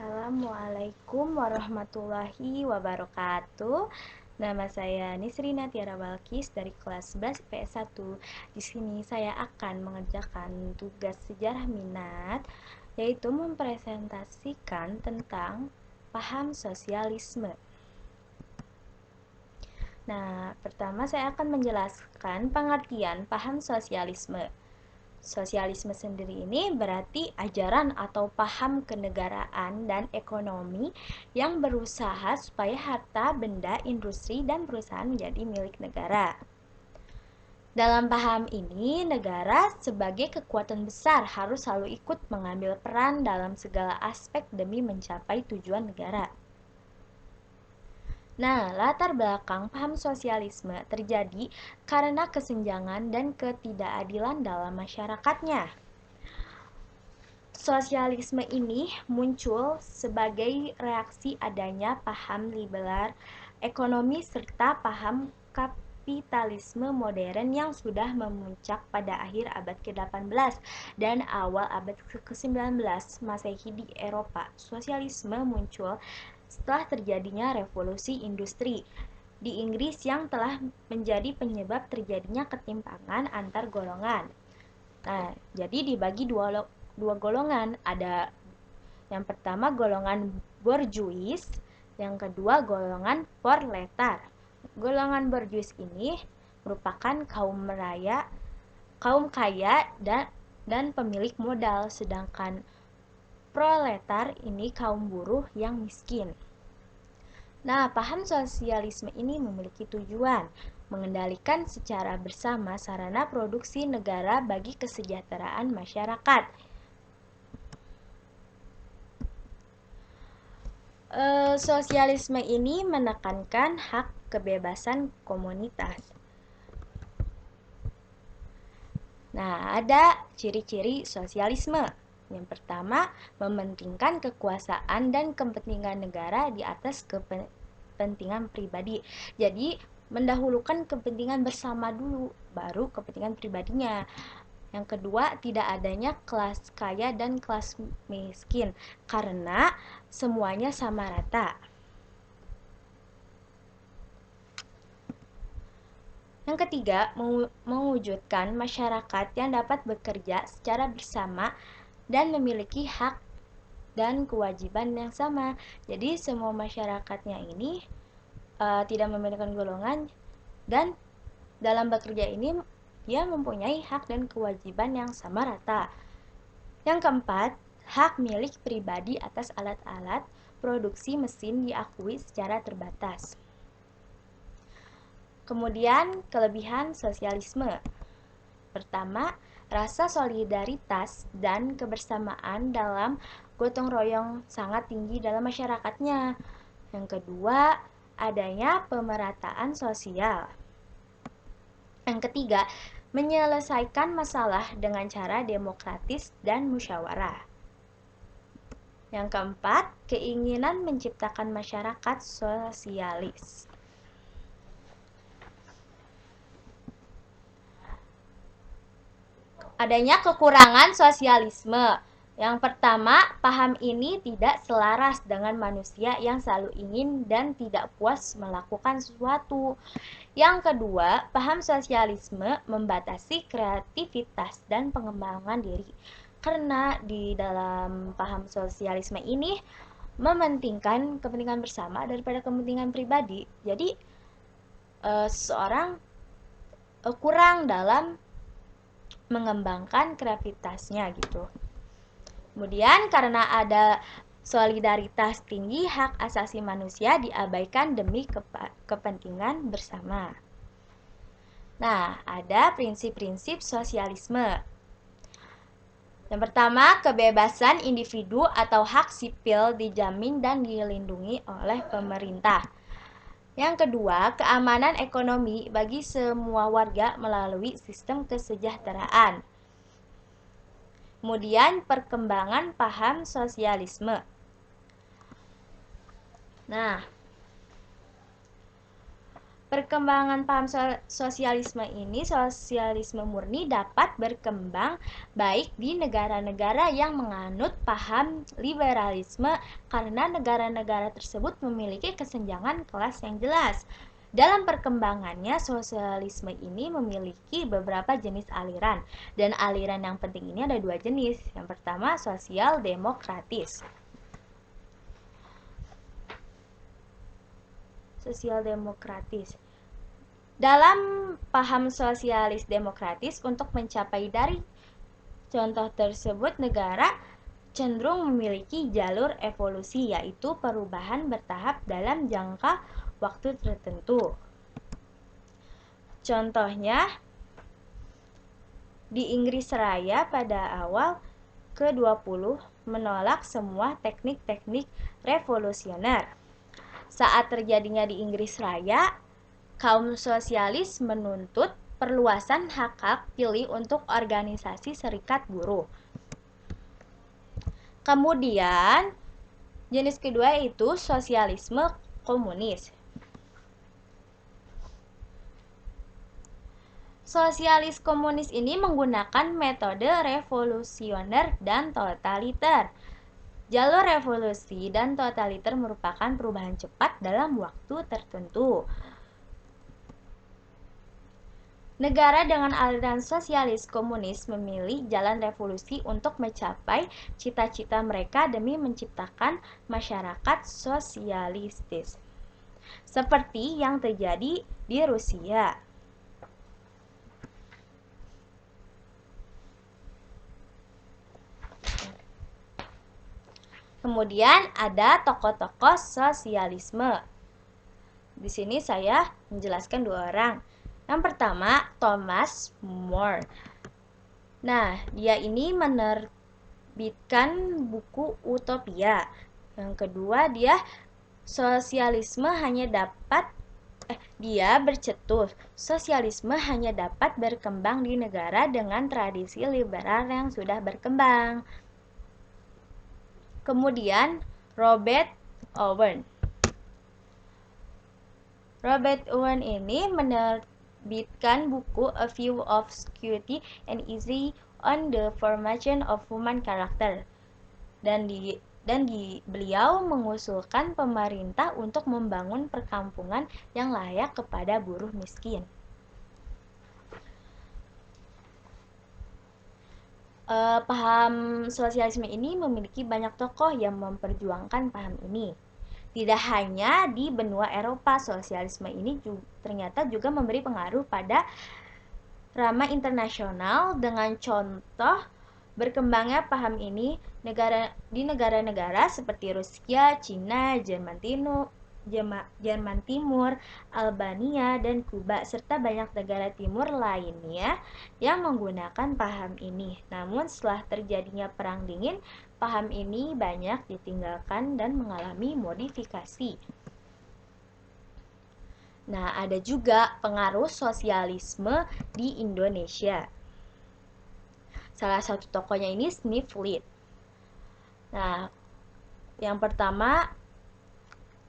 Assalamualaikum warahmatullahi wabarakatuh. Nama saya Nisrina Tiara Balkis dari kelas 11 PS1. Di sini saya akan mengerjakan tugas sejarah minat, yaitu mempresentasikan tentang paham sosialisme. Nah, pertama saya akan menjelaskan pengertian paham sosialisme. Sosialisme sendiri ini berarti ajaran atau paham kenegaraan dan ekonomi yang berusaha supaya harta, benda, industri, dan perusahaan menjadi milik negara. Dalam paham ini, negara sebagai kekuatan besar harus selalu ikut mengambil peran dalam segala aspek demi mencapai tujuan negara. Nah, latar belakang paham sosialisme terjadi karena kesenjangan dan ketidakadilan dalam masyarakatnya. Sosialisme ini muncul sebagai reaksi adanya paham liberal ekonomi serta paham kapitalisme modern yang sudah memuncak pada akhir abad ke-18 dan awal abad ke-19 Masehi di Eropa. Sosialisme muncul setelah terjadinya revolusi industri di Inggris yang telah menjadi penyebab terjadinya ketimpangan antar golongan. Nah, jadi dibagi dua golongan. Ada yang pertama golongan borjuis, yang kedua golongan proletar. Golongan borjuis ini merupakan kaum kaya dan pemilik modal, sedangkan proletar ini kaum buruh yang miskin. Nah, paham sosialisme ini memiliki tujuan mengendalikan secara bersama sarana produksi negara bagi kesejahteraan masyarakat. Sosialisme ini menekankan hak kebebasan komunitas. Nah, ada ciri-ciri sosialisme. Yang pertama, mementingkan kekuasaan dan kepentingan negara di atas kepentingan pribadi. Jadi, mendahulukan kepentingan bersama dulu, baru kepentingan pribadinya. Yang kedua, tidak adanya kelas kaya dan kelas miskin, karena semuanya sama rata. Yang ketiga, mewujudkan masyarakat yang dapat bekerja secara bersama dan memiliki hak dan kewajiban yang sama. Jadi semua masyarakatnya ini tidak memiliki golongan, dan dalam bekerja ini dia mempunyai hak dan kewajiban yang sama rata. Yang keempat, hak milik pribadi atas alat-alat produksi mesin diakui secara terbatas. Kemudian, kelebihan sosialisme. Pertama, rasa solidaritas dan kebersamaan dalam gotong royong sangat tinggi dalam masyarakatnya. Yang kedua, adanya pemerataan sosial. Yang ketiga, menyelesaikan masalah dengan cara demokratis dan musyawarah. Yang keempat, keinginan menciptakan masyarakat sosialis. Adanya kekurangan sosialisme. Yang pertama, paham ini tidak selaras dengan manusia yang selalu ingin dan tidak puas melakukan sesuatu. Yang kedua, paham sosialisme membatasi kreativitas dan pengembangan diri. Karena di dalam paham sosialisme ini mementingkan kepentingan bersama daripada kepentingan pribadi. Jadi, seseorang kurang dalam mengembangkan kreativitasnya gitu. Kemudian karena ada solidaritas tinggi, hak asasi manusia diabaikan demi kepentingan bersama. Nah, ada prinsip-prinsip sosialisme. Yang pertama, kebebasan individu atau hak sipil dijamin dan dilindungi oleh pemerintah. Yang kedua, keamanan ekonomi bagi semua warga melalui sistem kesejahteraan. Kemudian, perkembangan paham sosialisme. Nah, Perkembangan paham sosialisme ini, sosialisme murni dapat berkembang baik di negara-negara yang menganut paham liberalisme karena negara-negara tersebut memiliki kesenjangan kelas yang jelas. Dalam perkembangannya, sosialisme ini memiliki beberapa jenis aliran, dan aliran yang penting ini ada dua jenis. Yang pertama, sosial demokratis. Sosial demokratis. Dalam paham sosialis demokratis, untuk mencapai dari contoh tersebut, negara cenderung memiliki jalur evolusi, yaitu perubahan bertahap dalam jangka waktu tertentu. Contohnya, di Inggris Raya pada awal ke-20 menolak semua teknik-teknik revolusioner. Saat terjadinya di Inggris Raya, kaum sosialis menuntut perluasan hak-hak pilih untuk organisasi serikat buruh. Kemudian, jenis kedua yaitu sosialisme komunis. Sosialis komunis ini menggunakan metode revolusioner dan totaliter. Jalur revolusi dan totaliter merupakan perubahan cepat dalam waktu tertentu. Negara dengan aliran sosialis komunis memilih jalan revolusi untuk mencapai cita-cita mereka demi menciptakan masyarakat sosialistis, seperti yang terjadi di Rusia. Kemudian ada tokoh-tokoh sosialisme. Di sini saya menjelaskan dua orang. Yang pertama, Thomas More. Nah, dia ini menerbitkan buku Utopia. Yang kedua, dia bercetus. Sosialisme hanya dapat berkembang di negara dengan tradisi liberal yang sudah berkembang. Kemudian, Robert Owen. Robert Owen ini menerbitkan buku A View of Security and Easy on the Formation of Human Character. Beliau mengusulkan pemerintah untuk membangun perkampungan yang layak kepada buruh miskin. Paham sosialisme ini memiliki banyak tokoh yang memperjuangkan paham ini. Tidak hanya di benua Eropa, sosialisme ini ternyata juga memberi pengaruh pada ranah internasional dengan contoh berkembangnya paham ini di negara-negara seperti Rusia, Cina, Jerman Timur, Albania, dan Kuba, serta banyak negara timur lainnya yang menggunakan paham ini. Namun setelah terjadinya Perang Dingin, paham ini banyak ditinggalkan dan mengalami modifikasi. Nah, ada juga pengaruh sosialisme di Indonesia. Salah satu tokohnya ini Sneflit. Nah, yang pertama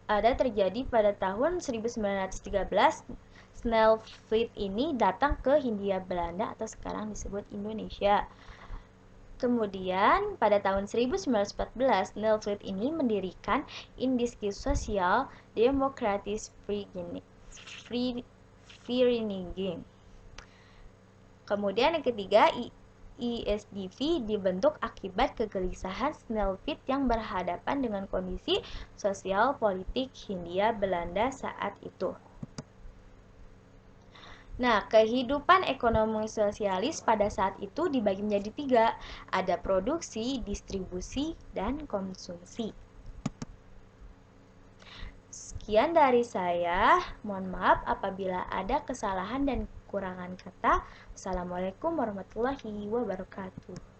ada terjadi pada tahun 1913. Sneflit ini datang ke Hindia Belanda atau sekarang disebut Indonesia. Kemudian pada tahun 1914, Sneflit ini mendirikan Indische Social Democratische Vereniging. Kemudian yang ketiga, ISDV dibentuk akibat kegelisahan Sneflit yang berhadapan dengan kondisi sosial politik Hindia Belanda saat itu. Nah, kehidupan ekonomi sosialis pada saat itu dibagi menjadi tiga. Ada produksi, distribusi, dan konsumsi. Sekian dari saya. Mohon maaf apabila ada kesalahan dan kekurangan kata. Assalamualaikum warahmatullahi wabarakatuh.